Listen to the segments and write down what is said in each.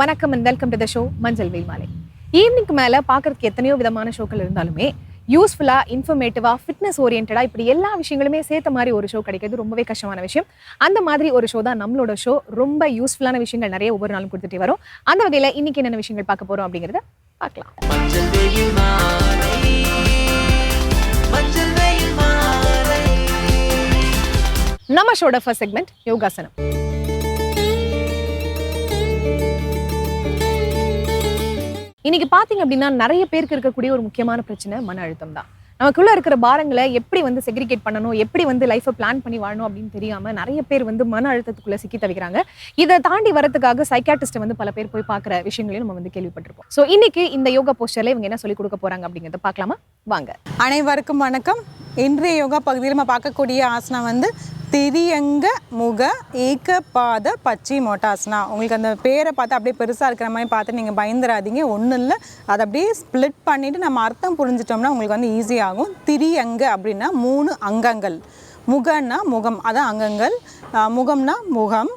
வணக்கம் and welcome to the show மஞ்சள் வெயில் மாலை. ஈவினிங்க்கு மேல பார்க்கறதுக்கு எத்தனையோ விதமான ஷோக்கள் இருந்தாலுமே யூஸ்ஃபுல்லா, இன்ஃபர்மேட்டிவா, ஃபிட்னஸ் ஓரியன்டா இப்படி எல்லா விஷயங்களுமே சேர்த்த மாதிரி ஒரு ஷோ கிடைக்கிறது ரொம்பவே கஷ்டமான விஷயம். அந்த மாதிரி ஒரு ஷோ தான் நம்மளோட ஷோ. ரொம்ப யூஸ்ஃபுல்லான விஷயங்கள் நிறைய ஒவ்வொரு நாளும் கொடுத்துட்டே வரும். அந்த வகையில இன்னைக்கு என்னென்ன விஷயங்கள் பார்க்க போறோம் அப்படிங்கறத பார்க்கலாம். நம்ம ஷோட ஃபர்ஸ்ட் செக்மெண்ட் யோகாசனம். இன்னைக்கு பாத்தீங்க அப்படின்னா நிறைய பேருக்கு இருக்கக்கூடிய ஒரு முக்கியமான பிரச்சனை மன அழுத்தம் தான். நமக்குள்ள இருக்கிற பாரங்களை எப்படி செக்ரிகேட் பண்ணணும், எப்படி லைஃபை பிளான் பண்ணி வாழணும் அப்படின்னு தெரியாம நிறைய பேர் மன அழுத்தத்துக்குள்ள சிக்கி தவிக்கிறாங்க. இதை தாண்டி வரதுக்காக சைக்காட்டிஸ்ட் பல பேர் போய் பார்க்குற விஷயங்களையும் நம்ம கேள்விப்பட்டிருப்போம். ஸோ இன்னைக்கு இந்த யோகா போஸ்டர்ல இவங்க என்ன சொல்லி கொடுக்க போறாங்க அப்படிங்கிறத பார்க்கலாமா வாங்க. அனைவருக்கும் வணக்கம். இன்றைய யோகா பகுதியில் நம்ம பார்க்கக்கூடிய ஆசனம் திரியங்க முக ஏகபாத பச்சி மோட்டாசனா. உங்களுக்கு அந்த பேரை பார்த்து அப்படியே பெருசாக இருக்கிற மாதிரி பார்த்து நீங்கள் பயந்துடாதீங்க. ஒன்றும் இல்லை, அதை அப்படியே ஸ்ப்ளிட் பண்ணிவிட்டு நம்ம அர்த்தம் புரிஞ்சிட்டோம்னா உங்களுக்கு ஈஸியாகும். திரியங்க அப்படின்னா 3 அங்கங்கள். முகன்னா முகம், அதான் அங்கங்கள். முகம்னா முகம்,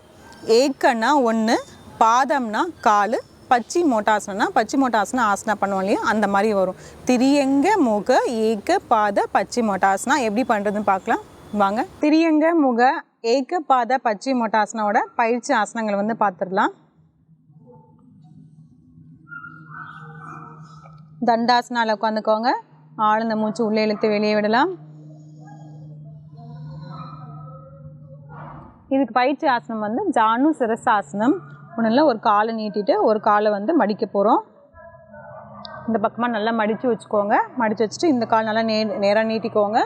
ஏக்கன்னா 1, பாதம்னா கால், பச்சி மோட்டாசனா ஆசனா பண்ணுவோம் இல்லையா, அந்த மாதிரி வரும். திரியங்க முக ஏக பாத பச்சி மோட்டாசனா எப்படி பண்ணுறதுன்னு பார்க்கலாம் வாங்க. திரியங்க முக ஏக பாத பச்சி மோட்டாசனாவோட பயிற்சி ஆசனங்கள் பார்த்துடலாம். தண்டாசனால உட்காந்துக்கோங்க. ஆழ்ந்த மூச்சு உள்ளே இழுத்து வெளியே விடலாம். இதுக்கு பயிற்சி ஆசனம் ஜானு சிரசாசனம். ஒன்றும் இல்லை, ஒரு காலை நீட்டிட்டு ஒரு காலை மடிக்க போகிறோம். இந்த பக்கமாக நல்லா மடித்து வச்சுக்கோங்க. மடித்து வச்சுட்டு இந்த கால் நல்லா நேராக நீட்டிக்கோங்க.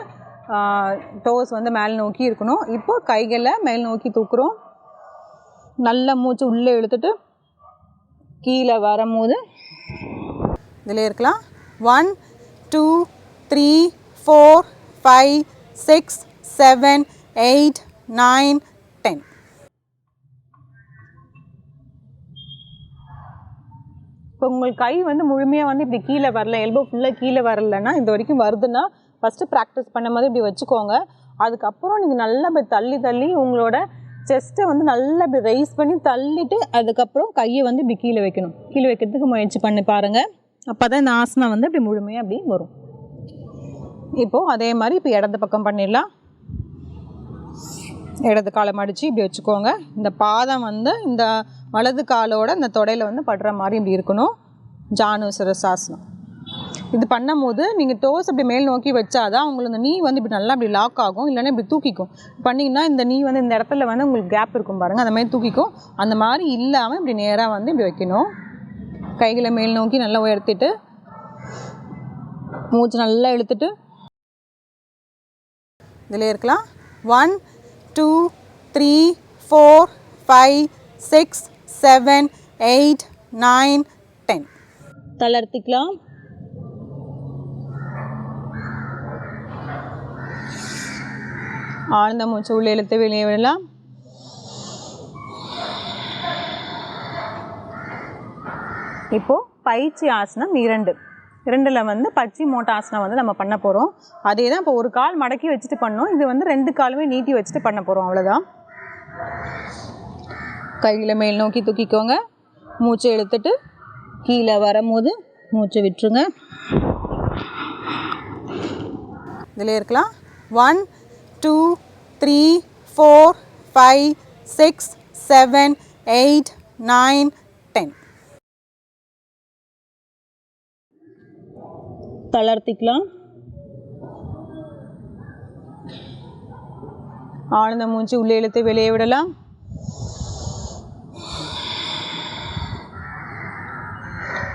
டோஸ் மேலே நோக்கி இருக்கணும். இப்போ கைகளை மேல் நோக்கி தூக்குறோம். நல்ல மூச்சு உள்ளே இழுத்துட்டு கீழே வரும்போது இதில் இருக்கலாம். 1 2 3 4 5 6 7 8 9 10. இப்போ உங்களுக்கு கை முழுமையாக இப்படி கீழே வரல, எல்போ ஃபுல்லாக கீழே வரலன்னா, இது வரைக்கும் வருதுன்னா ஃபஸ்ட்டு ப்ராக்டிஸ் பண்ணும் போது இப்படி வச்சுக்கோங்க. அதுக்கப்புறம் நீங்கள் நல்லா இப்படி தள்ளி உங்களோட செஸ்ட்டை நல்லா இப்படி ரைஸ் பண்ணி தள்ளிட்டு அதுக்கப்புறம் கையை இப்படி கீழே வைக்கணும். கீழே வைக்கிறதுக்கு முயற்சி பண்ணி பாருங்கள். அப்போ தான் இந்த ஆசனம் இப்படி முழுமையாக அப்படி வரும். இப்போது அதே மாதிரி இப்போ இடது பக்கம் பண்ணிடலாம். இடது காலை மடித்து இப்படி வச்சுக்கோங்க. இந்த பாதம் இந்த வலது காலோட இந்த தொடையில் படுற மாதிரி இப்படி இருக்கணும். ஜானு சிரசாசனம். இது பண்ணும் போது நீங்கள் டோஸ் இப்படி மேல் நோக்கி வச்சாதான் உங்களுக்கு இந்த நீ இப்படி நல்லா இப்படி லாக் ஆகும். இல்லைன்னா இப்படி தூக்கிக்கும். பண்ணிங்கன்னா இந்த நீ இந்த இடத்துல உங்களுக்கு கேப் இருக்கும் பாருங்கள், அந்த மாதிரி தூக்கிக்கும். அந்த மாதிரி இல்லாமல் இப்படி நேராக இப்படி வைக்கணும். கைகளை மேல் நோக்கி நல்லா உயர்த்திட்டு மூச்சு நல்லா இழுத்துட்டு இதில் இருக்கலாம். 1 2 3 4 5 6 7 8 9 10. தளர்த்திக்கலாம். ஆழ்ந்த மூச்சு உள்ளே இழுத்து வெளியே விடலாம். இப்போது பயிற்சி ஆசனம் 2 பச்சி மோட்டாசனம் நம்ம பண்ண போகிறோம். அதே தான் இப்போ ஒரு கால் மடக்கி வச்சுட்டு பண்ணோம். இது 2 காலுமே நீட்டி வச்சுட்டு பண்ண போகிறோம். அவ்வளோதான். கையில் மேல் நோக்கி தூக்கிக்கோங்க. மூச்சை இழுத்துட்டு கீழே வரும்போது மூச்சை விட்டுருங்க. இதில் இருக்கலாம். 1 2 3 4 5 6 7 8 9 10. தளர்த்திக்கலாம். ஆழ்ந்த மூச்சு உள்ளே இழுத்து வெளியே விடலாம்.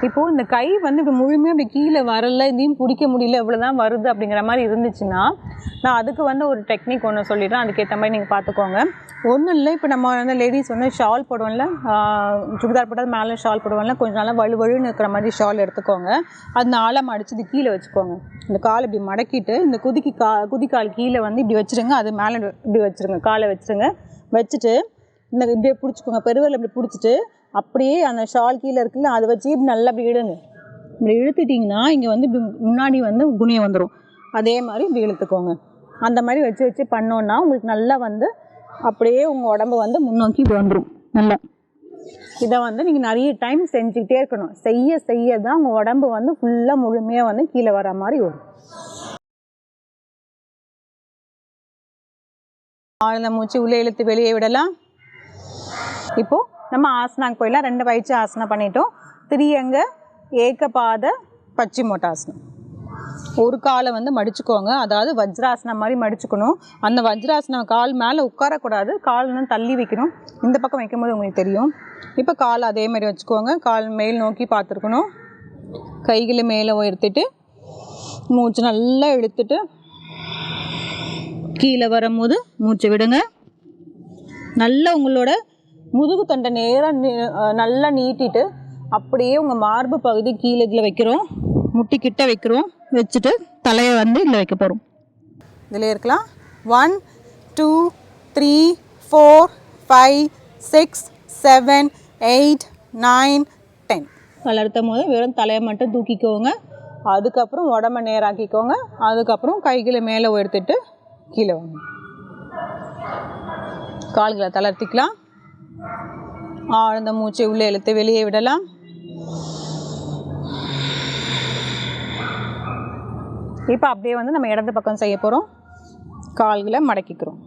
இப்போது இந்த கை இப்போ முழுமையாக அப்படி கீழே வரல, இதையும் பிடிக்க முடியல, இவ்வளோதான் வருது அப்படிங்கிற மாதிரி இருந்துச்சுன்னா நான் அதுக்கு ஒரு டெக்னிக் ஒன்று சொல்லிடுறேன். அதுக்கேற்ற மாதிரி நீங்கள் பார்த்துக்கோங்க. ஒன்றும் இல்லை, இப்போ நம்ம லேடிஸ் ஷால் போடுவோம்ல, சுடிதார் போட்டால் மேலே ஷால் போடுவோம்ல, கொஞ்சம் நல்லா வலுவழுன்னு இருக்கிற மாதிரி ஷால் எடுத்துக்கோங்க. அது நாளாக மடித்து இது கீழே வச்சுக்கோங்க. இந்த கால் இப்படி மடக்கிட்டு இந்த குதிக்கால் கீழே இப்படி வச்சுருங்க. அது மேலே இப்படி வச்சுருங்க. காலை வச்சுருங்க. வச்சுட்டு இந்த இப்படியே பிடிச்சிக்கோங்க. பெருவரில் இப்படி பிடிச்சிட்டு அப்படியே அந்த ஷால் கீழே இருக்குல்ல, அதை வச்சு இப்படி நல்லா இப்படி இழுங்க. இப்படி இழுத்துட்டிங்கன்னா இங்கே இப்படி முன்னாடி குனியம் வந்துடும். அதே மாதிரி இப்படி இழுத்துக்கோங்க. அந்த மாதிரி வச்சு பண்ணோன்னா உங்களுக்கு நல்லா அப்படியே உங்கள் உடம்பு முன்னோக்கி இப்படி வந்துடும். நல்லா இதை வந்து நீங்கள் நிறைய டைம் செஞ்சுக்கிட்டே இருக்கணும். செய்ய செய்ய தான் உங்கள் உடம்பு வந்து ஃபுல்லாக முழுமையாக வந்து கீழே வர மாதிரி வரும். ஆழ்ந்த மூச்சு உள்ளே இழுத்து வெளியே விடலாம். இப்போது நம்ம ஆசனாக்கு போயிடலாம். 2 பயிற்சி ஆசனம் பண்ணிட்டோம். திரியங்க ஏகபாத பச்சிமோட்டாசனம். ஒரு காலை வந்து மடிச்சுக்கோங்க, அதாவது வஜ்ராசனம் மாதிரி மடிச்சுக்கணும். அந்த வஜ்ராசனம் கால் மேலே உட்காரக்கூடாது, கால் வந்து தள்ளி வைக்கணும். இந்த பக்கம் வைக்கும்போது உங்களுக்கு தெரியும். இப்போ கால் அதே மாதிரி வச்சுக்கோங்க, கால் மேல் நோக்கி பார்த்துருக்கணும். கைகளை மேலே உயர்த்திட்டு மூச்சு நல்லா இழுத்துட்டு கீழே வரும்போது மூச்சு விடுங்க. நல்லா உங்களோட முதுகு தண்டை நேராக நல்லா நீட்டிட்டு அப்படியே உங்கள் மார்பு பகுதி கீழே இதில் வைக்கிறோம், முட்டிக்கிட்ட வைக்கிறோம். வச்சுட்டு தலையை வந்து இதில் வைக்க போகிறோம். இதில் இருக்கலாம். 1 2 3 4 5 6 7 8 9 10. வளர்த்தும் போது வெறும் தலையை மட்டும் தூக்கிக்கோங்க. அதுக்கப்புறம் உடம்பை நேராக்கிக்கோங்க. அதுக்கப்புறம் கைகளை மேலே உயர்த்திட்டு கீழே வாங்க. கால்களை தளர்த்திக்கலாம். ஆழ்ந்த மூச்சை உள்ளே இழுத்து வெளியே விடலாம். இப்போ அப்படியே வந்து நம்ம இடது பக்கம் செய்ய போகிறோம். கால்களை மடக்கிக்கிறோம்.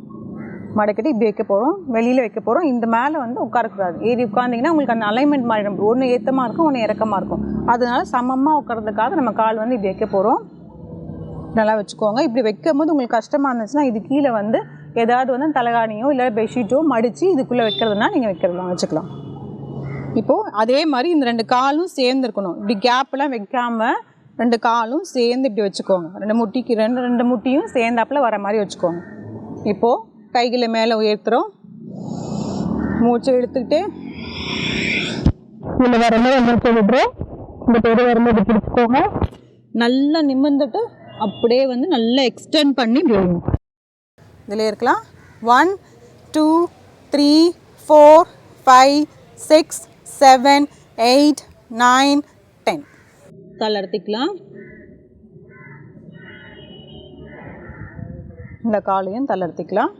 மடக்கிட்டு இப்படி வைக்க போகிறோம், வெளியில் வைக்க போகிறோம். இந்த மேலே வந்து உட்காரக்கூடாது. ஏறி உட்காந்திங்கன்னா உங்களுக்கு அந்த அலைன்மெண்ட் மாறிடும். ஒன்று ஏற்றமாக இருக்கும், ஒன்று இறக்கமாக இருக்கும். அதனால சமமாக உட்காரதுக்காக நம்ம கால் வந்து இப்படி வைக்க போகிறோம். நல்லா வச்சுக்கோங்க. இப்படி வைக்கும் போது உங்களுக்கு கஷ்டமாக இருந்துச்சுன்னா இது கீழே வந்து ஏதாவது வந்து தலைகாணியோ இல்லை பெட்ஷீட்டோ மடித்து இதுக்குள்ளே வைக்கிறதுனா நீங்கள் வைக்கிறதுலாம் வச்சுக்கலாம். இப்போது அதே மாதிரி இந்த 2 காலும் சேர்ந்துருக்கணும். இப்படி கேப்பெல்லாம் வைக்காமல் 2 காலும் சேர்ந்து இப்படி வச்சுக்கோங்க. 2 முட்டிக்கு 2 முட்டியும் சேர்ந்தாப்பில் வர மாதிரி வச்சுக்கோங்க. இப்போது கைகளை மேலே உயர்த்துறோம். மூச்சை இழுத்துக்கிட்டே இதில் வரும்போது மூச்சை விடுறோம். இந்த பேர் வரும்போது பிடிச்சிக்கோங்க. நல்லா நிமிர்ந்துட்டு அப்படியே வந்து நல்லா எக்ஸ்டெண்ட் பண்ணி விடுவோம். இதில் இருக்கலாம். 1 2 3 4 5 6 7 8 9 10. தளர்த்திக்கலாம். இந்த காலையும் தளர்த்திக்கலாம்.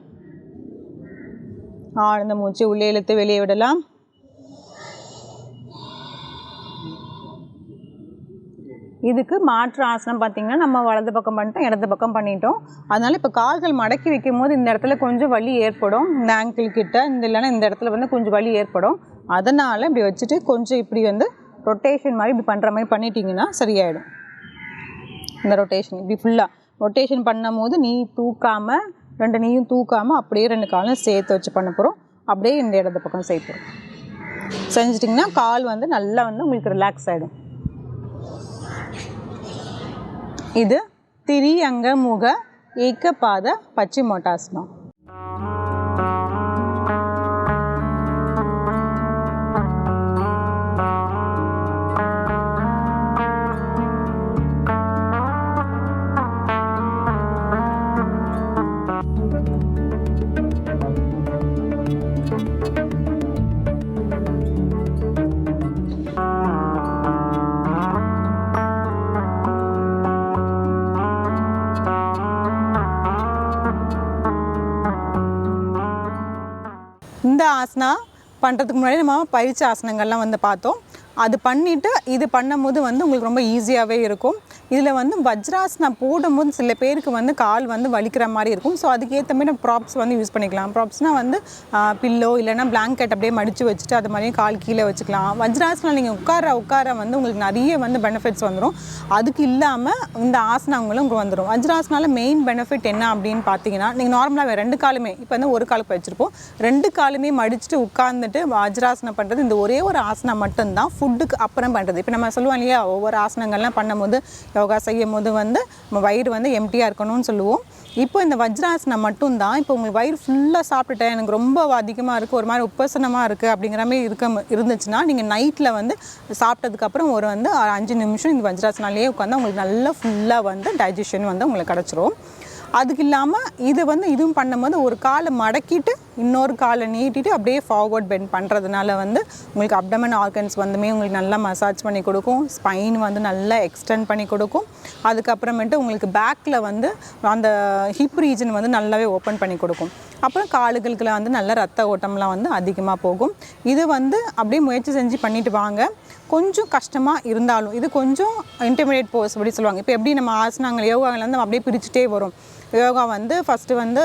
ஆழ்ந்த மூச்சு உள்ளே இழுத்து வெளியே விடலாம். இதுக்கு மாற்று ஆசனம் பார்த்திங்கன்னா நம்ம வலது பக்கம் பண்ணிட்டோம், இடது பக்கம் பண்ணிட்டோம். அதனால் இப்போ கால்கள் மடக்கி வைக்கும் போது இந்த இடத்துல கொஞ்சம் வலி ஏற்படும். இந்த ஆங்கிள் கிட்ட இல்லைன்னா இந்த இடத்துல வந்து கொஞ்சம் வலி ஏற்படும். அதனால் இப்படி வச்சுட்டு கொஞ்சம் இப்படி வந்து ரொட்டேஷன் மாதிரி இப்படி பண்ணுற மாதிரி பண்ணிட்டீங்கன்னா சரியாயிடும். இந்த ரொட்டேஷன் இப்படி ஃபுல்லாக ரொட்டேஷன் பண்ணும் போது நீ தூக்காமல் 2 நீயும் தூக்காமல் அப்படியே 2 காலும் சேர்த்து வச்சு பண்ண போகிறோம். அப்படியே இந்த இடது பக்கம் செய்ய போகிறோம். செஞ்சிட்டிங்கன்னா கால் வந்து நல்லா வந்து உங்களுக்கு ரிலாக்ஸ் ஆகிடும். இது திரியங்க முக ஏகபாத பச்சிமோட்டாசனம். இந்த ஆசனா பண்ணுறதுக்கு முன்னாடி நம்ம பயிற்சி ஆசனங்கள்லாம் வந்து பார்த்தோம். அது பண்ணிவிட்டு இது பண்ணும்போது வந்து உங்களுக்கு ரொம்ப ஈஸியாகவே இருக்கும். இதில் வந்து வஜ்ராசனம் போடும்போது சில பேருக்கு வந்து கால் வந்து வலிக்கிற மாதிரி இருக்கும். ஸோ அதுக்கேற்ற மாதிரி நம்ம ப்ராப்ஸ் வந்து யூஸ் பண்ணிக்கலாம். ப்ராப்ஸ்னால் வந்து பில்லோ இல்லைனா பிளாங்கெட் அப்படியே மடித்து வச்சுட்டு அது மாதிரியே கால் கீழே வச்சுக்கலாம். வஜ்ராசனம் நீங்கள் உட்கார வந்து உங்களுக்கு நிறைய வந்து பெனிஃபிட்ஸ் வந்துடும். அதுக்கு இல்லாமல் இந்த ஆசனங்களும் உங்களுக்கு வந்துடும். வஜ்ராசனால மெயின் பெனிஃபிட் என்ன அப்படின்னு பார்த்தீங்கன்னா, நீங்கள் நார்மலாக 2 காலுமே இப்போ வந்து ஒரு காலுக்கு வச்சுருப்போம், 2 காலுமே மடிச்சுட்டு உட்கார்ந்துட்டு வஜ்ராசனம் பண்ணுறது இந்த ஒரே ஒரு ஆசனம் மட்டும்தான் ஃபுட்டுக்கு அப்புறம் பண்ணுறது. இப்போ நம்ம சொல்லுவோம் இல்லையா, ஒவ்வொரு ஆசனங்கள்லாம் பண்ணும்போது யோகா செய்யும் போது வந்து நம்ம வயிறு வந்து எம்டியாக இருக்கணும்னு சொல்லுவோம். இப்போ இந்த வஜ்ராசனம் மட்டும்தான். இப்போ உங்களுக்கு வயிறு ஃபுல்லாக சாப்பிட்டுட்டேன், எனக்கு ரொம்ப அதிகமாக இருக்குது, ஒரு மாதிரி உப்பசனமாக இருக்குது அப்படிங்கிற மாதிரி இருந்துச்சுன்னா நீங்கள் நைட்டில் வந்து சாப்பிட்டதுக்கப்புறம் ஒரு வந்து 5 நிமிஷம் இந்த வஜ்ராசனாலேயே உட்காந்து உங்களுக்கு நல்லா ஃபுல்லாக வந்து டைஜஷன் வந்து உங்களுக்கு கிடச்சிரும். அதுக்கு இல்லாமல் இது வந்து இதுவும் பண்ணும்போது ஒரு காலை மடக்கிட்டு இன்னொரு காலை நீட்டிட்டு அப்படியே ஃபார்வர்ட் பெண்ட் பண்ணுறதுனால வந்து உங்களுக்கு அப்டமன் ஆர்கன்ஸ் வந்துமே உங்களுக்கு நல்லா மசாஜ் பண்ணி கொடுக்கும். ஸ்பைன் வந்து நல்லா எக்ஸ்டெண்ட் பண்ணி கொடுக்கும். அதுக்கப்புறமேட்டு உங்களுக்கு பேக்கில் வந்து அந்த ஹிப் ரீஜன் வந்து நல்லாவே ஓப்பன் பண்ணி கொடுக்கும். அப்புறம் காலுகளுக்குள்ள வந்து நல்ல ரத்த ஓட்டம்லாம் வந்து அதிகமாக போகும். இது வந்து அப்படியே முயற்சி செஞ்சு பண்ணிட்டு வாங்க. கொஞ்சம் கஷ்டமாக இருந்தாலும் இது கொஞ்சம் இன்டர்மீடியேட் போஸ் அப்படி சொல்லுவாங்க. இப்போ எப்படி நம்ம ஆசனாங்கள் யோகாவில் வந்து அப்படியே பிரிச்சுட்டே வரும். யோகா வந்து ஃபஸ்ட்டு வந்து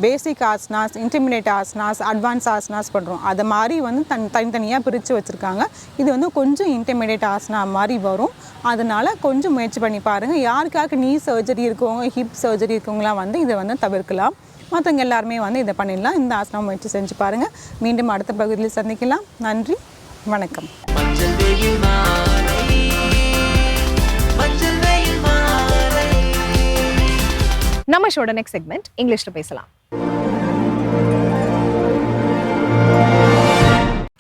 பேசிக் ஆசனாஸ், இன்டர்மீடியேட் ஆசனாஸ், அட்வான்ஸ் ஆசனாஸ் பண்ணுறோம். அது மாதிரி வந்து தனித்தனியாக பிரித்து வச்சுருக்காங்க. இது வந்து கொஞ்சம் இன்டர்மீடியேட் ஆசனா மாதிரி வரும். அதனால் கொஞ்சம் முயற்சி பண்ணி பாருங்கள். யாருக்காருக்கு நீ சர்ஜரி இருக்கவங்க, ஹிப் சர்ஜரி இருக்கவங்களாம் வந்து இதை வந்து தவிர்க்கலாம். மற்றவங்க எல்லாருமே வந்து இதை பண்ணிடலாம். இந்த ஆசனம் முயற்சி செஞ்சு பாருங்கள். மீண்டும் அடுத்த பகுதியில் சந்திக்கலாம். நன்றி, வணக்கம். நம்ம ஷோட நெக்ஸ்ட் செக்மெண்ட் இங்கிலீஷ்ல பேசலாம்.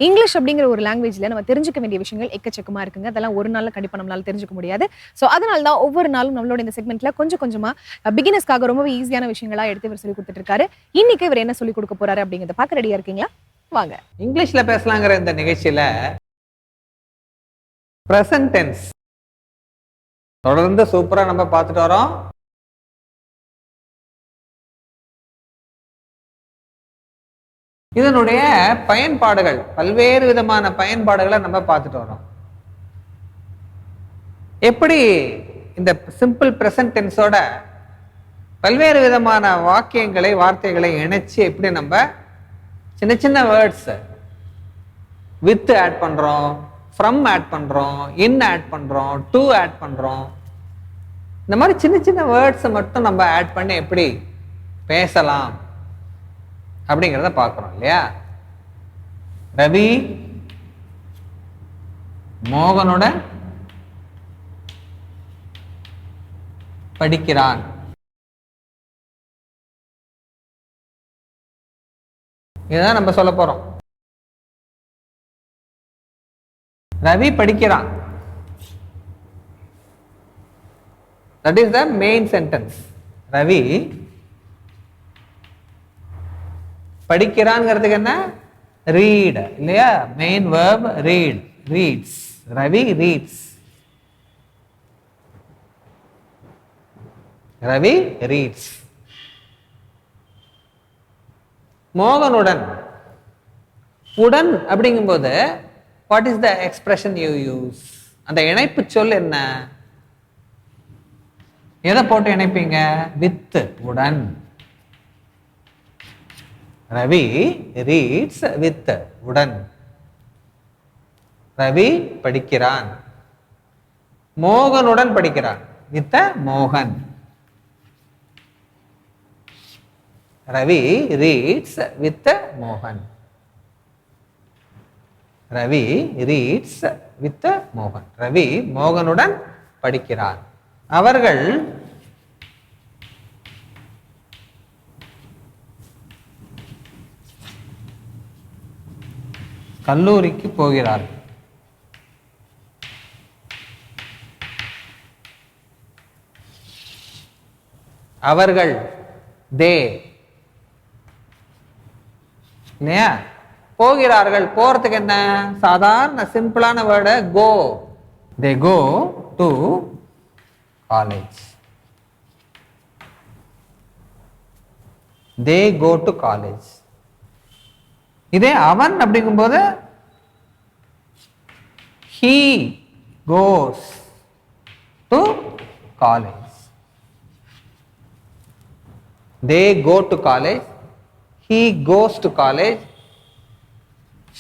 இங்கிலீஷ் அப்படிங்கிற ஒரு லாங்குவேஜ்ல நம்ம தெரிஞ்சுக்க வேண்டிய விஷயங்கள் எக்கச்சக்கமா இருக்குங்க. அதெல்லாம் ஒரு நாள்ல கண்டிப்பா நம்மளால தெரிஞ்சுக்க முடியாது. ஸோ அதனால தான் ஒவ்வொரு நாளும் நம்மளோட இந்த செக்மெண்ட்ல கொஞ்சம் கொஞ்சமா பிகினர்ஸ்க்காக ரொம்ப ஈஸியான விஷயங்களா எடுத்து இவர் சொல்லி கொடுத்துட்டு இருக்காரு. இன்னைக்கு இவர் என்ன சொல்லி கொடுக்க போறாரு அப்படிங்கிறத பார்க்க ரெடியா இருக்கீங்களா? வாங்க. இங்கிலீஷ்ல பேசலாங்கிற இந்த நிகழ்ச்சியில பிரசன்ட் டென்ஸ் தொடர்ந்து சூப்பரா நம்ம பார்த்துட்டு வரோம். இதனுடைய பயன்பாடுகள், பல்வேறு விதமான பயன்பாடுகளை நம்ம பார்த்துட்டு வரோம். எப்படி இந்த சிம்பிள் பிரசன்ட் டென்ஸோட பல்வேறு விதமான வாக்கியங்களை, வார்த்தைகளை இணைச்சு எப்படி நம்ம சின்ன சின்ன வேர்ட்ஸ் வித் ஆட் பண்றோம், ஃப்ரம் ஆட் பண்றோம், இன் ஆட் பண்றோம், டு ஆட் பண்றோம். இந்த மாதிரி சின்ன சின்ன வேர்ட்ஸை மட்டும் நம்ம ஆட் பண்ணி எப்படி பேசலாம் அப்படிங்கிறத பார்க்குறோம் இல்லையா? ரவி மோகனுடன் படிக்கிறான். இதுதான் நம்ம சொல்ல போறோம். ரவி படிக்கிறான். That is the main sentence. Ravi படிக்கிறான்ங்கிறதுக்கு என்ன? ரீட் இல்லையா? Main verb read, reads. Ravi reads. Ravi reads. மோகனுடன், உடன் அப்படிங்கும்போது what is the expression you use? அந்த இணைப்பு சொல் என்ன? எதை போட்டு இணைப்பீங்க? வித், உடன். ரவி ரீட்ஸ் வித், உடன். ரவி படிக்கிறான். மோகனுடன் படிக்கிறான். வித் மோகன். ரவி ரீட்ஸ் வித் மோகன். ரவி ரீட்ஸ் வித் மோகன். ரவி மோகனுடன் படிக்கிறான். அவர்கள் கல்லூரிக்கு போகிறார்கள். அவர்கள், தே இல்லையா? போகிறார்கள். போறதுக்கு என்ன? சாதாரண சிம்பிளான word go. They go to college. They go to college. இதே அவன் அப்படிங்கும்போது he goes to college. They go to college. He goes to college.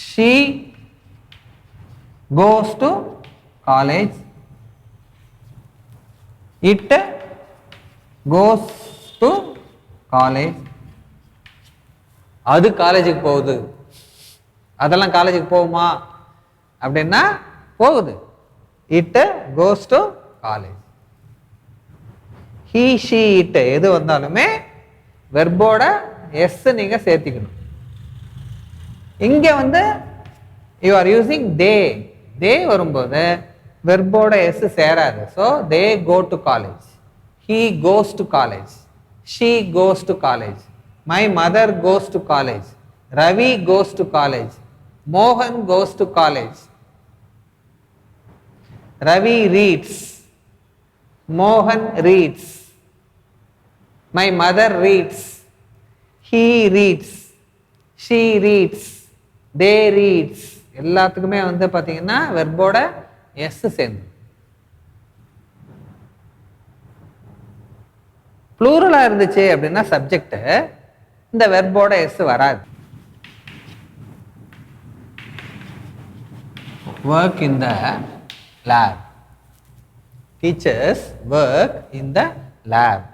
She goes to college. It goes to college. அது காலேஜுக்கு போகுது. அதெல்லாம் காலேஜுக்கு போகுமா அப்படின்னா போகுது. It goes to college. He, she, it எது வந்தாலுமே வெர்போட எஸ் நீங்க சேர்த்திக்கணும். இங்க வந்து you are using they. They வரும்போது வெர்போட எஸ் சேராது. So they go to college. He goes to college. She goes to college. My mother goes to college. Ravi goes to college. Mohan goes to college. Ravi reads. Mohan reads. My mother reads. He reads. She reads. They reads. எல்லாத்துக்குமே வந்து பார்த்தீங்கன்னா வெர்போட S சேர்ந்து. ப்ளூரலாக இருந்துச்சு அப்படின்னா subject, இந்த வெர்போட S வராது. Work in the lab. Teachers work in the lab.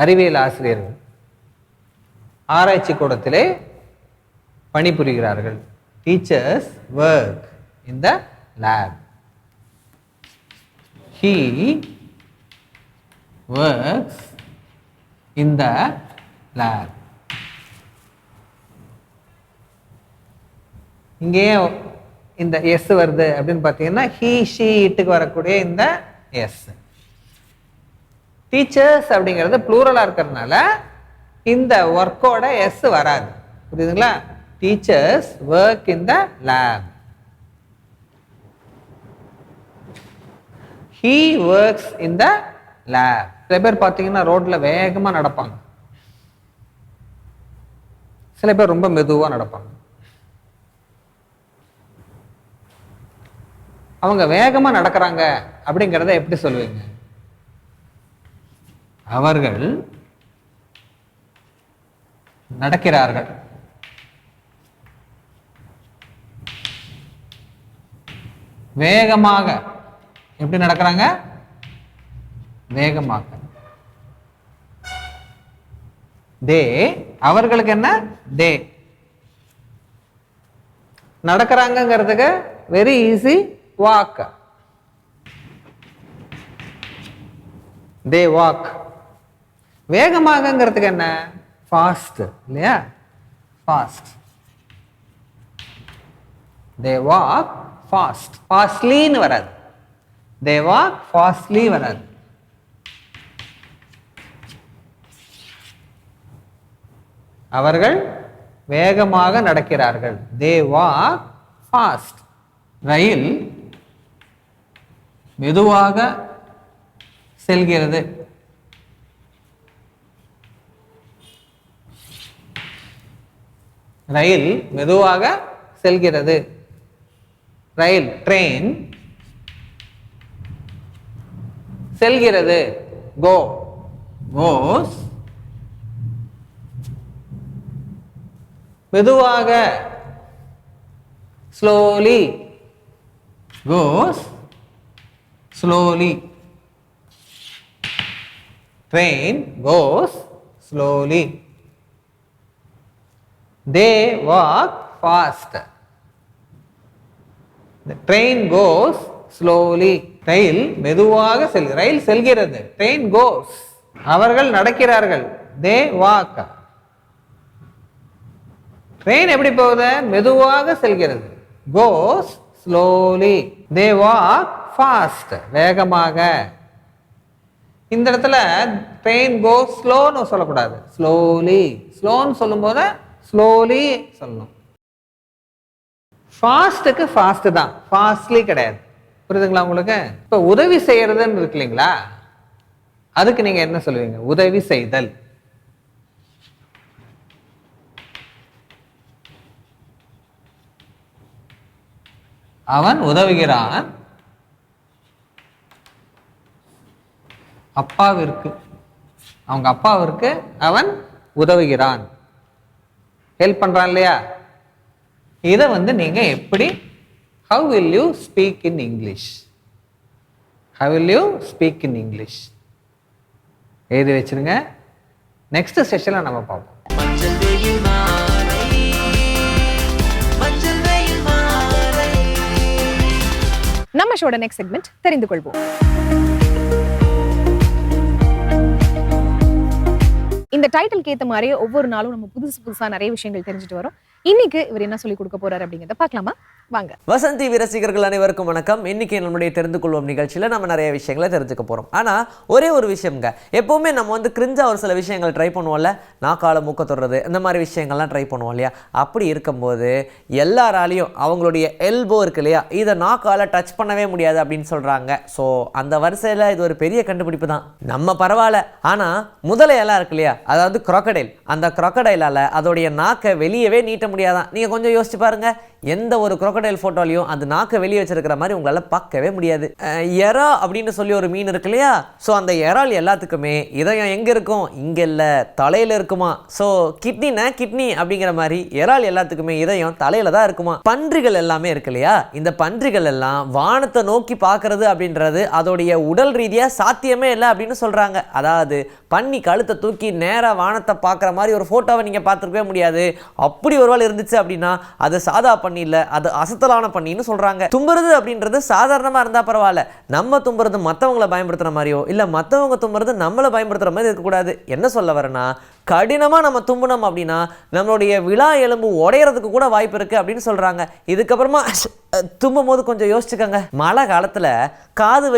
அறிவியல் ஆசிரியர்கள் ஆராய்ச்சி கூடத்திலே பணிபுரிகிறார்கள். Teachers work in the lab. He works in the lab. இங்கே இந்த எஸ் வருது அப்படின்னு பார்த்தீங்கன்னா he she இட்டுக்கு வரக்கூடிய இந்த எஸ். டீச்சர்ஸ் அப்படிங்கிறது ப்ளூரலா இருக்கிறதுனால இந்த ஒர்க்கோட எஸ் வராது. புரியுதுங்களா? Teachers work in the lab. he works in the lab. சில பேர் பார்த்தீங்கன்னா ரோட்ல வேகமா நடப்பாங்க, சில பேர் ரொம்ப மெதுவா நடப்பாங்க. அவங்க வேகமா நடக்கிறாங்க அப்படிங்கிறத எப்படி சொல்லுவீங்க? அவர்கள் நடக்கிறார்கள். வேகமாக எப்படி நடக்கிறாங்க? வேகமாக. தே அவர்களுக்கு என்ன? தே. நடக்கிறாங்கிறதுக்கு very easy, walk. They walk. வேகமாகங்கிறதுக்கு என்ன? ஃபாஸ்ட் இல்லையா? ஃபாஸ்ட். They walk fast. ஃபாஸ்ட்லின்னு வராது. தே வாக் ஃபாஸ்ட்லி வராது. அவர்கள் வேகமாக நடக்கிறார்கள். தே வாக் ஃபாஸ்ட். ரயில் மெதுவாக செல்கிறது. ரயில் மெதுவாக செல்கிறது. ரயில் ட்ரெயின் செல்கிறது. Go goes. மெதுவாக slowly goes slowly. Train goes slowly. They walk fast. The train goes slowly. ரயில் மெதுவாக செல்கிறது. ரயில் செல்கிறது. Train goes. அவர்கள் நடக்கிறார்கள். They walk. ட்ரெயின் எப்படி போகுது? மெதுவாக செல்கிறது. Goes slowly. They walk fast. வேகமாக. இந்த இடத்துல ட்ரெயின் கோஸ் ஸ்லோன்னு சொல்லக்கூடாது, ஸ்லோலி. ஸ்லோன்னு சொல்லும்போது ஸ்லோலி சொல்லணும். ஃபாஸ்ட்டுக்கு ஃபாஸ்ட் தான், ஃபாஸ்ட்லி கிடையாது. புரியுதுங்களா உங்களுக்கு? இப்போ உதவி செய்யறதுன்னு இருக்கு இல்லைங்களா, அதுக்கு நீங்க என்ன சொல்லுவீங்க? உதவி செய்தல். அவன் உதவுகிறான் அப்பாவிற்கு. அவங்க அப்பாவிற்கு அவன் உதவுகிறான், ஹெல்ப் பண்றான் இல்லையா? இதை வந்து நீங்க எப்படி, how will you speak in English? How will you speak in English? எழுதி வச்சிருங்க. நெக்ஸ்ட் செஷன்ல நம்ம பார்ப்போம். நம்ம ஷோட நெக்ஸ்ட் செக்மெண்ட் தெரிந்து கொள்வோம். இந்த டைட்டிலுக்கு ஏற்ற மாதிரியே ஒவ்வொரு நாளும் நம்ம புதுசா நிறைய விஷயங்கள் தெரிஞ்சுட்டு வரோம். இன்னைக்கு இவர் என்ன சொல்லி கொடுக்க போறாரு அப்படிங்கிறத பார்க்கலாமா? வாங்க. வசந்த் டிவி ரசிகர்கள் அனைவருக்கும் வணக்கம். இன்னைக்கு நம்மளுடைய தெரிந்து கொள்வோம் நிகழ்ச்சியில் நம்ம நிறைய விஷயங்களை தெரிஞ்சுக்க போகிறோம். ஆனால் ஒரே ஒரு விஷயம்ங்க, எப்போவுமே நம்ம வந்து கிரிஞ்சா ஒரு சில விஷயங்கள் ட்ரை பண்ணுவோம்ல, நாக்கால மூக்க தொடுறது, இந்த மாதிரி விஷயங்கள்லாம் ட்ரை பண்ணுவோம் இல்லையா? அப்படி இருக்கும்போது எல்லாராலையும் அவங்களுடைய எல்போ இருக்கு இல்லையா, இதை நாக்கால டச் பண்ணவே முடியாது அப்படின்னு சொல்கிறாங்க. ஸோ அந்த வரிசையில் இது ஒரு பெரிய கண்டுபிடிப்பு தான். நம்ம பரவாயில்ல, ஆனால் முதலையெல்லாம் இருக்கு இல்லையா, அதாவது crocodile, அந்த crocodileால அதோடைய நாக்கை வெளியவே நீட்ட முடியாதான். நீங்கள் கொஞ்சம் யோசிச்சு பாருங்க, எந்த ஒரு crocodile ஃபோட்டோலையும் அது நாக்கை வெளியே வச்சிருக்கிற மாதிரி உங்களால் பார்க்கவே முடியாது. எறா அப்படின்னு சொல்லி ஒரு மீன் இருக்கு இல்லையா, ஸோ அந்த எறால் எல்லாத்துக்குமே இதயம் எங்கே இருக்கும்? இங்கே இல்லை, தலையில் இருக்குமா. ஸோ கிட்னி அப்படிங்கிற மாதிரி எறால் எல்லாத்துக்குமே இதயம் தலையில் தான் இருக்குமா. பன்றிகள் எல்லாமே இருக்கு இல்லையா, இந்த பன்றிகள் எல்லாம் வானத்தை நோக்கி பார்க்கறது அப்படின்றது அதோடைய உடல் ரீதியாக சாத்தியமே இல்லை அப்படின்னு சொல்கிறாங்க. அதாவது பன்னி கழுத்தை தூக்கி நேராக வானத்தை பார்க்குற மாதிரி ஒரு ஃபோட்டோவை நீங்கள் பார்த்துருக்கவே முடியாது. அப்படி ஒரு வேளை இருந்துச்சு அப்படின்னா அது சாதா பண்ணி இல்லை, அது அசத்தலான பண்ணின்னு சொல்கிறாங்க. தும்புறது அப்படின்றது சாதாரணமாக இருந்தால் பரவாயில்ல, நம்ம தும்புறது மற்றவங்களை பயன்படுத்துகிற மாதிரியோ இல்லை மற்றவங்க தும்புறது நம்மளை பயன்படுத்துகிற மாதிரி இருக்கக்கூடாது. என்ன சொல்ல வரேன்னா, கடினமாக நம்ம தும்புனோம் அப்படின்னா நம்மளுடைய விழா எலும்பு உடையிறதுக்கு கூட வாய்ப்பு இருக்குது அப்படின்னு சொல்கிறாங்க. இதுக்கப்புறமா தும்பும் போது கொஞ்சம் யோசிச்சுக்கோங்க. மழை காலத்தில் காது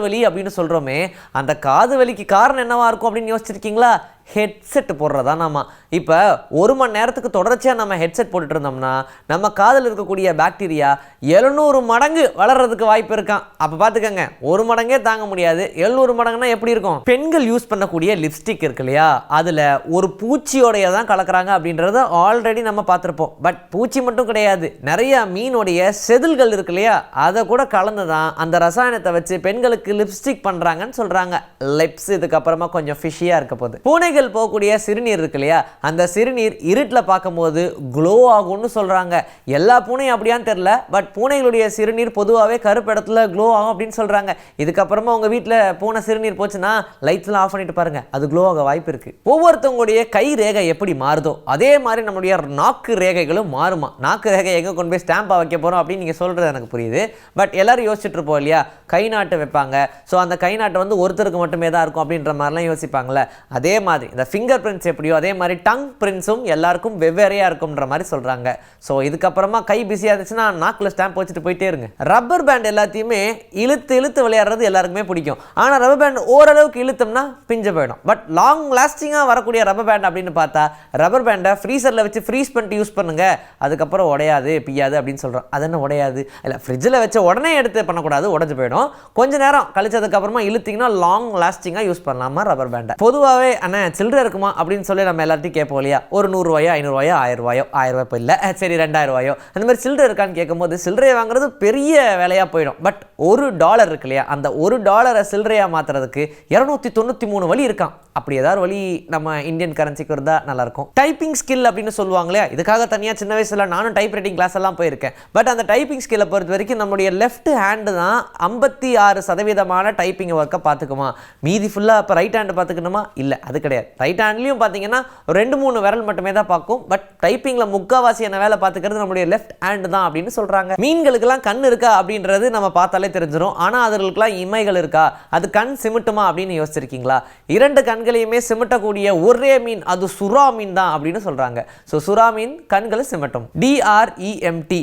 வலி அப்படின்னு சொல்கிறோமே, அந்த காது வலிக்கு காரணம் என்னவா இருக்கும் அப்படின்னு யோசிச்சிருக்கீங்களா? ஹெட்செட் போடுறதா. நாம இப்போ 1 மணி நேரத்துக்கு தொடர்ச்சியாக நம்ம ஹெட்செட் போட்டுட்டு இருந்தோம்னா நம்ம காதில் இருக்கக்கூடிய பாக்டீரியா 700 மடங்கு வளர்றதுக்கு வாய்ப்பு இருக்கான். அப்போ பார்த்துக்கோங்க, 1 மடங்கே தாங்க முடியாது, 700 மடங்குனா எப்படி இருக்கும்? பெண்கள் யூஸ் பண்ணக்கூடிய லிப்ஸ்டிக் இருக்கு இல்லையா, அதில் ஒரு பூச்சியோடைய தான் கலக்கிறாங்க அப்படின்றத ஆல்ரெடி நம்ம பார்த்துருப்போம். பட் பூச்சி மட்டும் கிடையாது, நிறைய மீனுடைய செதில்கள் இருக்கு இல்லையா, அதை கூட கலந்து தான் அந்த ரசாயனத்தை வச்சு பெண்களுக்கு லிப்ஸ்டிக் பண்ணுறாங்கன்னு சொல்கிறாங்க. லிப்ஸ் இதுக்கப்புறமா கொஞ்சம் ஃபிஷியாக இருக்க போகுது. பூனைகள் போகக்கூடிய சிறுநீர் இருக்கு இல்லையா, அந்த சிறுநீர் இருட்டில் பார்க்கும்போது க்ளோ ஆகும்னு சொல்கிறாங்க. எல்லா பூனையும் அப்படியான்னு தெரில, பட் பூனைகளுடைய சிறுநீர் பொதுவாகவே கருப்பு இடத்துல க்ளோ ஆகும் அப்படின்னு சொல்கிறாங்க. இதுக்கப்புறமா உங்கள் வீட்டில் பூனை சிறுநீர் போச்சுன்னா லைட்ஸ்லாம் ஆஃப் பண்ணிட்டு பாருங்க, அது க்ளோ ஆக வாய்ப்பு இருக்குது. ஒவ்வொருத்தவங்களுடைய கை ரேகை எப்படி மாறுதோ அதே மாதிரி நம்மளுடைய நாக்கு ரேகைகளும் மாறுமா. நாக்கு ரேகை எங்கே கொண்டு போய் ஸ்டாம்பாக வைக்க போகிறோம் அப்படின்னு நீங்கள் சொல்கிறது எனக்கு புரியுது. பட் எல்லாரும் யோசிச்சுட்டு இருப்போம் இல்லையா, கை நாட்டு வைப்பாங்க, ஸோ அந்த கை நாட்டை வந்து ஒருத்தருக்கு மட்டுமே தான் இருக்கும் அப்படின்ற மாதிரிலாம் யோசிப்பாங்களே. அதே மாதிரி இந்த ஃபிங்கர் பிரிண்ட்ஸ் எப்படியோ அதே மாதிரி டங் பிரிண்ட்ஸும் எல்லாருக்கும் வெவ்வேறையாக இருக்கும்ன்ற மாதிரி சொல்கிறாங்க. ஸோ இதுக்கப்புறமா கை பிஸியாக இருந்துச்சுன்னா நாக்கில் ஸ்டாம்ப் வச்சுட்டு போயிட்டே இருங்க. ரப்பர் பேண்ட் எல்லாத்தையுமே இழுத்து விளையாடுறது எல்லாருக்குமே பிடிக்கும். ஆனால் ரப்பர் பேண்ட் ஓரளவுக்கு இழுத்தோம்னா பிஞ்சு போயிடும். பட் லாங் லாஸ்டிங்காக வரக்கூடிய ரப்பர் பேண்ட் அப்படின்னு பார்த்தா ரப்பர் பேண்டை ஃப்ரீசரில் வச்சு ஃப்ரீஸ் பண்ணிட்டு யூஸ் பண்ணுங்க, அதுக்கப்புறம் உடையாது பிய்யாது அப்படின்னு சொல்கிறோம். அது என்ன உடையாது? இல்லை, ஃப்ரிட்ஜில் வச்சு உடனே எடுத்து பண்ணக்கூடாது, உடஞ்சி போயிடும். கொஞ்ச நேரம் கழிச்சதுக்கப்புறமா இழுத்திங்கன்னா லாங் லாஸ்டிங்காக யூஸ் பண்ணலாமா ரப்பர் பேண்டை. பொதுவாகவே அண்ணா சில்லறை இருக்குமா அப்படின்னு சொல்லி நம்ம எல்லாத்தையும் கேட்போம் இல்லையா, ஒரு 100 ரூபாயோ 500 ரூபாயோ 1000 ரூபாயோ 1000 ரூபாய் இப்போ இல்லை, சரி 2000 ரூபாயோ அந்த மாதிரி சில்லறை இருக்கான்னு கேட்கும்போது சில்லறையை வாங்குறது பெரிய வேலையாக போயிடும். பட் $1 இருக்கு இல்லையா, அந்த $1 சில்லறையாக மாற்றுறதுக்கு 293 வழி இருக்கான். அப்படி ஏதாவது வழி நம்ம இந்தியன் கரன்சிக்கு இருந்தால் நல்லாயிருக்கும். டைப்பிங் ஸ்கில் அப்படின்னு சொல்லுவாங்க இல்லையா, இதுக்காக தனியாக சின்ன வயசில் நானும் டைப் ரைட்டிங் கிளாஸ் எல்லாம் போயிருக்கேன். பட் அந்த டைப்பிங் ஸ்கில்லை பொறுத்த வரைக்கும் நம்மளுடைய லெஃப்ட் ஹேண்டு தான் 56% டைப்பிங் ஒர்க்கை பார்த்துக்குமா, மீதி ஃபுல்லாக இப்போ ரைட் ஹேண்டு பார்த்துக்கணுமா? இல்லை, அது கிடையாது. ரைட் ஹேண்ட்லையும் பார்த்தீங்கன்னா 2-3 விரல் மட்டுமே தான் பார்க்கும். பட் டைப்பிங்கில் முக்கால்வாசியான வேலை பார்த்துக்கிறது நம்மளுடைய லெஃப்ட் ஹேண்டு தான் அப்படின்னு சொல்கிறாங்க. மீன்களுக்கெல்லாம் கண் இருக்கா அப்படின்றது நம்ம பார்த்தாலே தெரிஞ்சிடும். ஆனால் அதுகளுக்கெல்லாம் இமைகள் இருக்கா, அது கண் சிமிட்டுமா அப்படின்னு யோசிச்சிருக்கீங்களா? 2 கண்களையுமே சிமிட்டக்கூடிய ஒரே மீன் அது சுறா மீன் தான் அப்படின்னு சொல்கிறாங்க. ஸோ சுறா மீன் கண்களை சிமிட்டும். DREMT,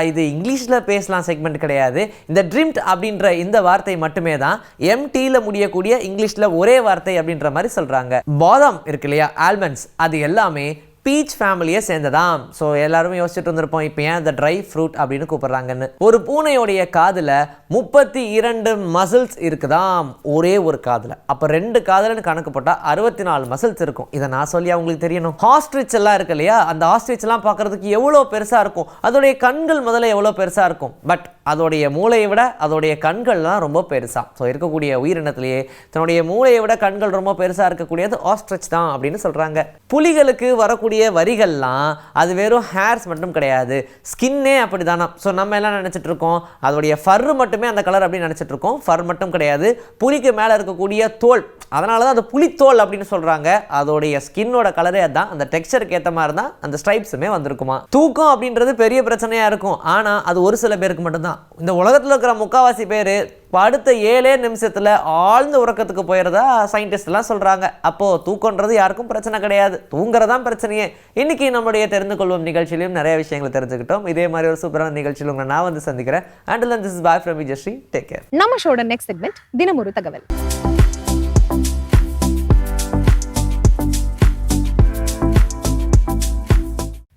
இது இங்கிலீஷில் பேசலாம் செக்மெண்ட் கிடையாது. இந்த ட்ரீம்ட் அப்படின்ற இந்த வார்த்தை மட்டுமே தான் MTயில் முடியக்கூடிய இங்கிலீஷில் ஒரே வார்த்தை அப்படின்ற மாதிரி சொல்கிறாங்க. பாதாம் இருக்கு இல்லையா, ஆல்மண்ட்ஸ், அது எல்லாமே பீச் ஃபேமிலியை சேர்ந்ததாம். ஸோ எல்லாருமே யோசிச்சுட்டு வந்திருப்போம் இப்போ ஏன் இந்த ட்ரை ஃப்ரூட் அப்படின்னு கூப்பிட்றாங்கன்னு. ஒரு பூனையோடைய காதில் 32 மசில்ஸ் இருக்குதாம், ஒரே ஒரு காதில். அப்போ 2 காதலன்னு கணக்கு போட்டால் 64 மசில்ஸ் இருக்கும். இதை நான் சொல்லி அவங்களுக்கு தெரியணும். ஆஸ்ட்ரிச் எல்லாம் இருக்கு இல்லையா, அந்த ஆஸ்ட்ரிச் எல்லாம் பார்க்கறதுக்கு எவ்வளோ பெருசாக இருக்கும், அதோடைய கண்கள் முதல்ல எவ்வளோ பெருசாக இருக்கும். பட் அதோடைய மூளையை விட அதோடைய கண்கள்லாம் ரொம்ப பெருசா. ஸோ இருக்கக்கூடிய உயிரினத்திலேயே தன்னுடைய மூளையை விட கண்கள் ரொம்ப பெருசாக இருக்கக்கூடியது ஆஸ்ட்ரிச் தான் அப்படின்னு சொல்கிறாங்க. புலிகளுக்கு வரக்கூடிய வரிகள்லாம் அது வெறும் ஹேர்ஸ் மட்டும் கிடையாது, ஸ்கின்னே அப்படி தானா. ஸோ நம்ம எல்லாம் நினச்சிட்டு இருக்கோம் அதோடைய ஃபர்ரு மட்டுமே அந்த கலர் அப்படின்னு நினச்சிட்டு இருக்கோம். ஃபர் மட்டும் கிடையாது, புலிக்கு மேலே இருக்கக்கூடிய தோல், அதனால தான் அது புலித்தோல் அப்படின்னு சொல்கிறாங்க. அதோடைய ஸ்கின்னோட கலரே அதுதான், அந்த டெக்ஸ்சருக்கு ஏற்ற மாதிரி தான் அந்த ஸ்ட்ரைப்ஸுமே வந்திருக்குமா. தூக்கம் அப்படின்றது பெரிய பிரச்சனையாக இருக்கும், ஆனால் அது ஒரு சில பேருக்கு மட்டும்தான். இந்த உலகத்தில் இருக்கிற முக்கால்வாசி பேர் இப்போ அடுத்த 7 நிமிஷத்தில் ஆழ்ந்த உறக்கத்துக்கு போயிடுறதா சயின்டிஸ்ட் எல்லாம் சொல்கிறாங்க. அப்போது தூக்கன்றது யாருக்கும் பிரச்சனை கிடையாது, தூங்குறதான் பிரச்சனையே. இன்றைக்கி நம்மளுடைய தெரிந்து கொள்வோம் நிகழ்ச்சியிலையும் நிறைய விஷயங்களை தெரிஞ்சுக்கிட்டோம். இதே மாதிரி ஒரு சூப்பரான நிகழ்ச்சியில் உங்களை நான் வந்து சந்திக்கிறேன். Until then, this is bye from Vijayashree. Take care. நம்ம ஷோட நெக்ஸ்ட் செக்மெண்ட் தினம் ஒரு தகவல்.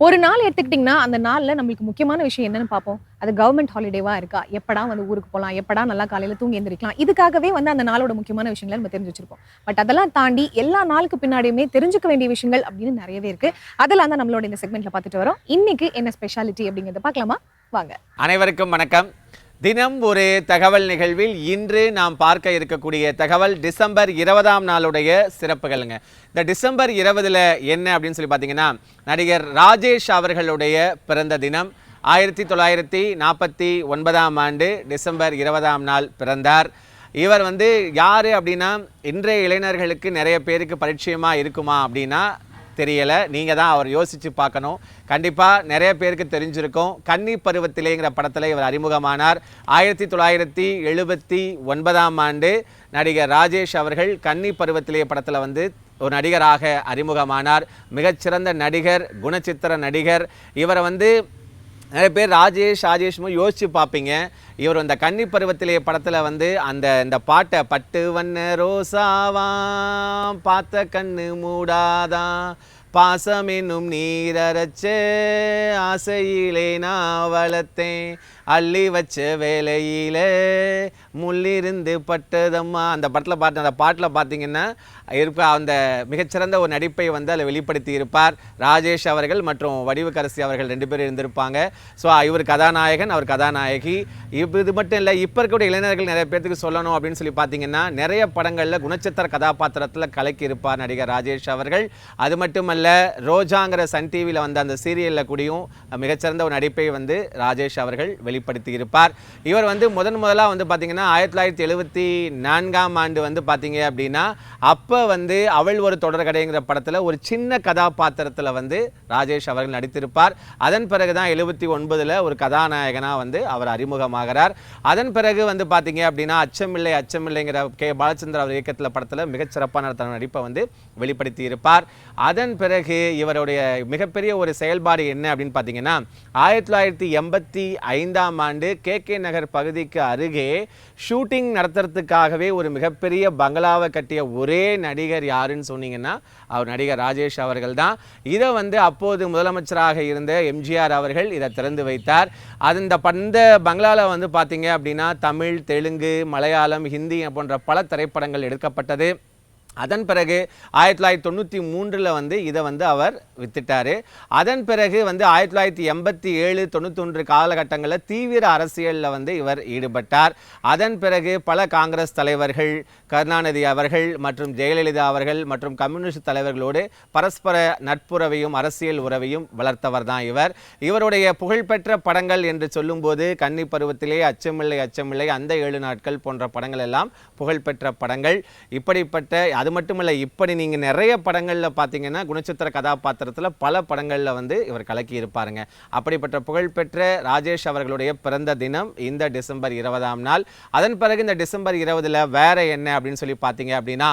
ஒரு நாள் எடுத்துக்கிட்டிங்கன்னா அந்த நாளில் நம்மளுக்கு முக்கியமான விஷயம் என்னன்னு பார்ப்போம். அது கவர்மெண்ட் ஹாலிடேவா இருக்கா, எப்படா வந்து ஊருக்கு போகலாம், எப்படா நல்லா காலையில் தூங்கி எந்திரிக்கலாம், இதுக்காகவே வந்து அந்த நாளோட முக்கியமான விஷயங்களை நம்ம தெரிஞ்சு வச்சிருப்போம். பட் அதெல்லாம் தாண்டி எல்லா நாளுக்கு பின்னாடியுமே தெரிஞ்சுக்க வேண்டிய விஷயங்கள் அப்படின்னு நிறையவே இருக்கு. அதெல்லாம் தான் நம்மளோட இந்த செக்மெண்ட்ல பார்த்துட்டு வரோம். இன்னைக்கு என்ன ஸ்பெஷாலிட்டி அப்படிங்கிறத பார்க்கலாமா வாங்க. அனைவருக்கும் வணக்கம். தினம் ஒரு தகவல் நிகழ்வில் இன்று நாம் பார்க்க இருக்கக்கூடிய தகவல் டிசம்பர் 20ஆம் நாளுடைய சிறப்புகளுங்க. இந்த டிசம்பர் 20ல் என்ன அப்படின்னு சொல்லி பார்த்தீங்கன்னா, நடிகர் ராஜேஷ் அவர்களுடைய பிறந்த தினம். 1949ஆம் ஆண்டு டிசம்பர் 20ஆம் நாள் பிறந்தார். இவர் வந்து யார் அப்படின்னா, இன்றைய இளைஞர்களுக்கு நிறைய பேருக்கு பரிச்சயமாக இருக்குமா அப்படின்னா தெரியலை. நீங்கள் தான் அவர் யோசித்து பார்க்கணும். கண்டிப்பாக நிறைய பேருக்கு தெரிஞ்சிருக்கும். கன்னி பருவத்திலேங்கிற படத்தில் இவர் அறிமுகமானார். 1979ஆம் ஆண்டு நடிகர் ராஜேஷ் அவர்கள் கன்னி பருவத்திலே படத்தில் வந்து ஒரு நடிகராக அறிமுகமானார். மிகச்சிறந்த நடிகர், குணச்சித்திர நடிகர். இவரை வந்து நிறைய பேர் ராஜேஷ்னு யோசிச்சு பார்ப்பீங்க. இவர் அந்த கன்னி பருவத்திலே படத்தில் வந்து இந்த பாட்டை பட்டு வண்ண ரோசாவாம் பார்த்த கண்ணு மூடாதான் பாசம் என்னும் நீரரைச்சே ஆசையிலே நான் வளர்த்தேன் அள்ளி வச்ச வேலையில முள்ளிருந்து பட்டதம்மா அந்த பாட்டில் பார்த்தீங்கன்னா அந்த மிகச்சிறந்த ஒரு நடிப்பை வந்து அதில் வெளிப்படுத்தி இருப்பார் ராஜேஷ் அவர்கள் மற்றும் வடிவுக்கரசி அவர்கள் 2 பேரும் இருந்திருப்பாங்க. ஸோ இவர் கதாநாயகன், அவர் கதாநாயகி. இது மட்டும் இல்லை, இப்போ இருக்கக்கூடிய இளைஞர்கள் நிறைய பேருக்கு சொல்லணும் அப்படின்னு சொல்லி பார்த்தீங்கன்னா, நிறைய படங்களில் குணச்சித்திர கதாபாத்திரத்தில் கலக்கி இருப்பார் நடிகர் ராஜேஷ் அவர்கள். அது மட்டுமல்ல, ரோஜாங்கிற சன் டிவியில் வந்த அந்த சீரியலில் கூடியும் மிகச்சிறந்த ஒரு நடிப்பை வந்து ராஜேஷ் அவர்கள் வெளிப்படுத்தி இருப்பார். இவர் வந்து முதலாக வந்து பார்த்தீங்கன்னா 1974ஆம் ஆண்டு வந்து பார்த்தீங்க அப்படின்னா, அப்போ வந்து அவள் ஒரு தொடர் கடைங்கிற படத்தில் ஒரு சின்ன கதாபாத்திரத்தில் வந்து ராஜேஷ் அவர்கள் நடித்திருப்பார். அதன் பிறகு தான் 79ல் ஒரு கதாநாயகனாக வந்து அவர் அறிமுகமாகிறார். அதன் பிறகு வந்து பார்த்தீங்க அப்படின்னா அச்சமில்லைங்கிற பாலச்சந்திர அவர் இயக்கத்தில் படத்தில் மிகச்சிறப்பான தன் நடிப்பை வந்து வெளிப்படுத்தி இருப்பார். அதன் பிறகு இவருடைய மிகப்பெரிய ஒரு செயல்பாடு என்ன அப்படின்னு பார்த்தீங்கன்னா, 1985ஆம் ஆண்டு KK நகர் பகுதிக்கு அருகே ஷூட்டிங் நடத்துறதுக்காகவே ஒரு மிகப்பெரிய பங்களாவை கட்டிய ஒரே நடிகர் யாருன்னு சொன்னீங்கன்னா அவர் நடிகர் ராஜேஷ் அவர்கள் தான். இதை வந்து அப்போது முதலமைச்சராக இருந்த எம்ஜிஆர் அவர்கள் இதை திறந்து வைத்தார். அந்த பங்களாவில் வந்து பார்த்தீங்க அப்படின்னா தமிழ், தெலுங்கு, மலையாளம், ஹிந்தி போன்ற பல திரைப்படங்கள் எடுக்கப்பட்டது. அதன் பிறகு 1993 வந்து இதை வந்து அவர் வித்துட்டார். அதன் பிறகு வந்து 1987, 91 காலகட்டங்களில் தீவிர அரசியலில் வந்து இவர் ஈடுபட்டார். அதன் பிறகு பல காங்கிரஸ் தலைவர்கள், கருணாநிதி அவர்கள் மற்றும் ஜெயலலிதா அவர்கள் மற்றும் கம்யூனிஸ்ட் தலைவர்களோடு பரஸ்பர நட்புறவையும் அரசியல் உறவையும் வளர்த்தவர் தான் இவர். இவருடைய புகழ்பெற்ற படங்கள் என்று சொல்லும்போது கன்னி பருவத்திலே, அச்சமில்லை, அந்த 7 நாட்கள் போன்ற படங்கள் எல்லாம் புகழ்பெற்ற படங்கள். இப்படிப்பட்ட அது மட்டுமல்ல, இப்படி நீங்கள் நிறைய படங்களில் பார்த்தீங்கன்னா குணச்சித்திர கதாபாத்திரத்தில் பல படங்களில் வந்து இவர் கலக்கி இருப்பாருங்க. அப்படிப்பட்ட புகழ்பெற்ற ராஜேஷ் அவர்களுடைய பிறந்த தினம் இந்த டிசம்பர் 20ஆம் நாள். அதன் பிறகு இந்த டிசம்பர் 20ல் வேற என்ன அப்படின்னு சொல்லி பார்த்தீங்க அப்படின்னா,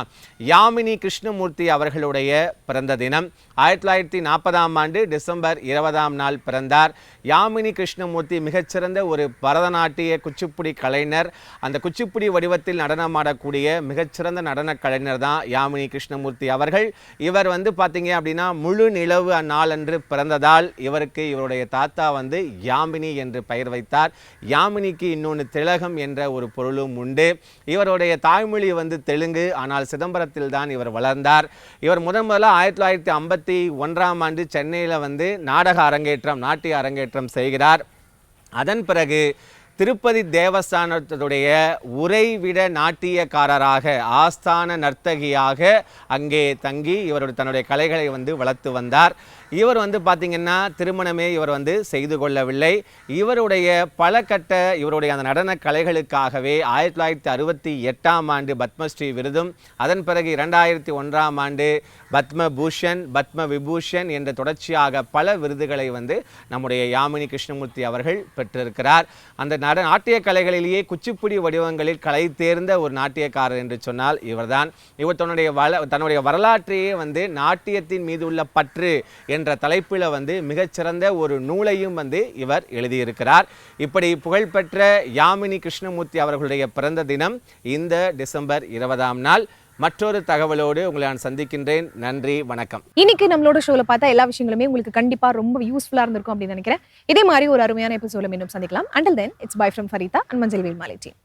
யாமினி கிருஷ்ணமூர்த்தி அவர்களுடைய பிறந்த தினம். 1940ஆம் ஆண்டு டிசம்பர் 20ஆம் நாள் பிறந்தார். யாமினி கிருஷ்ணமூர்த்தி மிகச்சிறந்த ஒரு பரதநாட்டிய குச்சிப்புடி கலைஞர். அந்த குச்சிப்புடி வடிவத்தில் நடனமாடக்கூடிய மிகச்சிறந்த நடன கலைஞர் தான் யாமினி கிருஷ்ணமூர்த்தி அவர்கள். இவர் வந்து பார்த்தீங்க அப்படின்னா முழு நிலவு அந்நாளன்று பிறந்ததால் இவருக்கு இவருடைய தாத்தா வந்து யாமினி என்று பெயர் வைத்தார். யாமினிக்கு இன்னொன்று திலகம் என்ற ஒரு பொருளும் உண்டு. இவருடைய தாய்மொழி வந்து தெலுங்கு, ஆனால் சிதம்பரத்தில் தான் இவர் வளர்ந்தார். இவர் முதலாக 1951ஆம் ஆண்டு சென்னையில் வந்து நாட்டிய அரங்கேற்றம் செய்கிறார். அதன் பிறகு திருப்பதி தேவஸ்தானத்துடைய உறைவிட நாட்டியக்காரராக, ஆஸ்தான நர்த்தகியாக அங்கே தங்கி இவருடைய தன்னுடைய கலைகளை வந்து வளர்த்து வந்தார். இவர் வந்து பார்த்தீங்கன்னா திருமணமே இவர் வந்து செய்து கொள்ளவில்லை. இவருடைய பல கட்ட இவருடைய அந்த நடன கலைகளுக்காகவே 1968ஆம் ஆண்டு பத்மஸ்ரீ விருதும், அதன் பிறகு 2001ஆம் ஆண்டு பத்மபூஷன், பத்ம விபூஷன் என்ற தொடர்ச்சியாக பல விருதுகளை வந்து நம்முடைய யாமினி கிருஷ்ணமூர்த்தி அவர்கள் பெற்றிருக்கிறார். அந்த நாட்டிய கலைகளிலேயே குச்சிப்புடி வடிவங்களில் கலை தேர்ந்த ஒரு நாட்டியக்காரர் என்று சொன்னால் இவர்தான். இவர் தன்னுடைய வரலாற்றையே வந்து நாட்டியத்தின் மீது உள்ள பற்று என்ற தலைப்பில் வந்து மிகச்சிறந்த ஒரு நூலையும் வந்து இவர் எழுதியிருக்கிறார். இப்படி புகழ்பெற்ற யாமினி கிருஷ்ணமூர்த்தி அவர்களுடைய பிறந்த தினம் இந்த டிசம்பர் 20ஆம் நாள். மற்றொரு தகவலோடு உங்களை நான் சந்திக்கின்றேன். நன்றி, வணக்கம். இன்னைக்கு நம்மளோட ஷோல பார்த்தா எல்லா விஷயங்களுமே உங்களுக்கு கண்டிப்பா ரொம்ப யூஸ்ஃபுல்லா இருந்திருக்கும் அப்படின்னு நினைக்கிறேன். இதே மாதிரி ஒரு அருமையான எபிசோட மீண்டும் சந்திக்கலாம். Until then, it's bye from Farita and Manjal Velmale team.